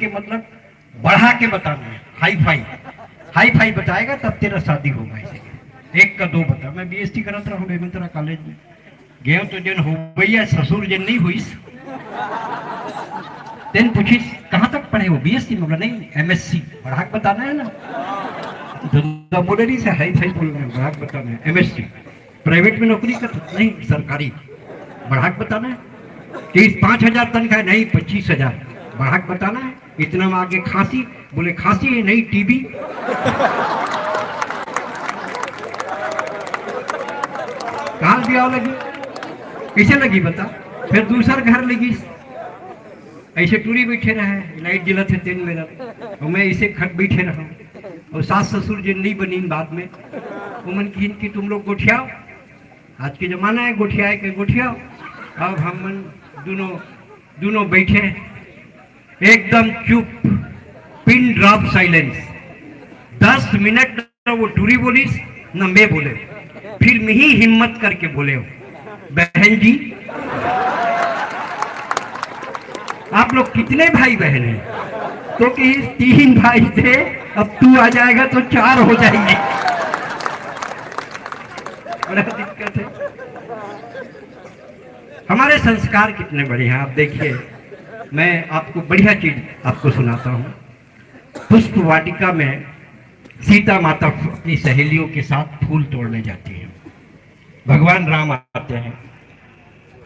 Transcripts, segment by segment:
के मतलब बढ़ा के बताना है, हाई फाई बताएगा तब तेरा शादी होगा। इसे एक का दो बता। मैं बीएसटी करत रहा हूँ बेमेतरा कॉलेज में गए तो जन हो भैया ससुर जन नहीं हुई तेन पूछिस कहाँ तक पढ़े हो बीएसटी में? बोला नहीं एमएससी। बढ़ा के बताना है ना, तो बोले नहीं से हाई फाई बोल रहे हैं, बढ़ा के बताना है एमएससी। प्राइवेट में नौकरी कर नहीं सरकारी, बढ़ा के बताना है कि 5,000 तनख्वाह नहीं 25,000, बढ़ा के बताना है। इतना में आगे खांसी, बोले खांसी है नहीं टीबी। कहाँ ब्याह लगी, किसे लगी बता? फिर दूसर घर लगी, ऐसे टूरी बैठे रहे, लाइट जलत है तेन मेरा, और मैं इसे खट बैठे रहा। और सास ससुर जिन नहीं बनी बाद में उमन की तुम लोग गोठियाओ, आज के जमाना है गोठियाए के गोठियाओ। अब हम दोनों बैठे एकदम चुप, पिन ड्रॉप साइलेंस। 10 मिनट न वो टूरी बोली न मैं बोले, फिर मैं ही हिम्मत करके बोले हो बहन जी आप लोग कितने भाई बहन हैं? तो कि 3 भाई थे, अब तू आ जाएगा तो 4 हो जाएंगे। बड़ा दिक्कत है। हमारे संस्कार कितने बड़े हैं आप देखिए। मैं आपको बढ़िया चीज आपको सुनाता हूँ। पुष्प वाटिका में सीता माता अपनी सहेलियों के साथ फूल तोड़ने जाती है। भगवान राम आते हैं।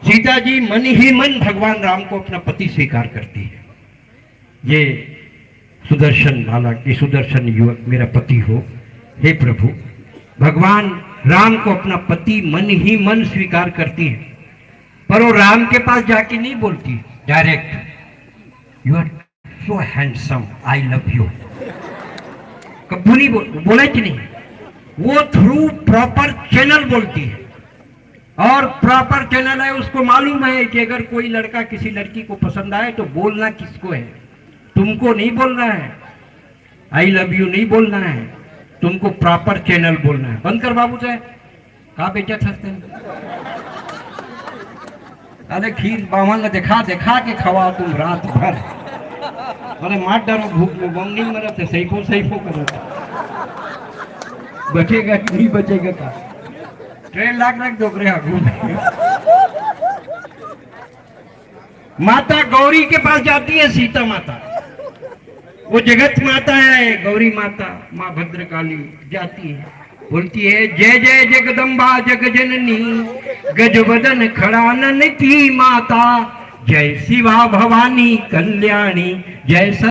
सीता जी मन ही मन भगवान राम को अपना पति स्वीकार करती है। ये सुदर्शन हालांकि सुदर्शन युवक मेरा पति हो, हे प्रभु। भगवान राम को अपना पति मन ही मन स्वीकार करती है, पर वो राम के पास जाके नहीं बोलती direct you are so handsome I love you, कभी नहीं बोले कि नहीं, वो थ्रू प्रॉपर चैनल बोलती है। और प्रॉपर चैनल है, उसको मालूम है कि अगर कोई लड़का किसी लड़की को पसंद आए तो बोलना किसको है, तुमको नहीं बोलना है, आई लव यू नहीं बोलना है, तुमको प्रॉपर चैनल बोलना है। बंद कर बाबू साहब, कहा बेचा थकते हैं? अरे खीर बावन दिखा दिखा के खवा तुम रात भर, अरे मार डरो भूख में, बम नहीं मरत है, सही कर बचेगा कि नहीं बचेगा का? ट्रेन लाख रख दो माता गौरी के पास जाती है सीता माता, वो जगत माता है गौरी माता, माँ भद्रकाली जाती है, बोलती है जय जय जगदम्बा जग जननी गजवदन खड़ानन की माता, जय शिवा भवानी कल्याणी जय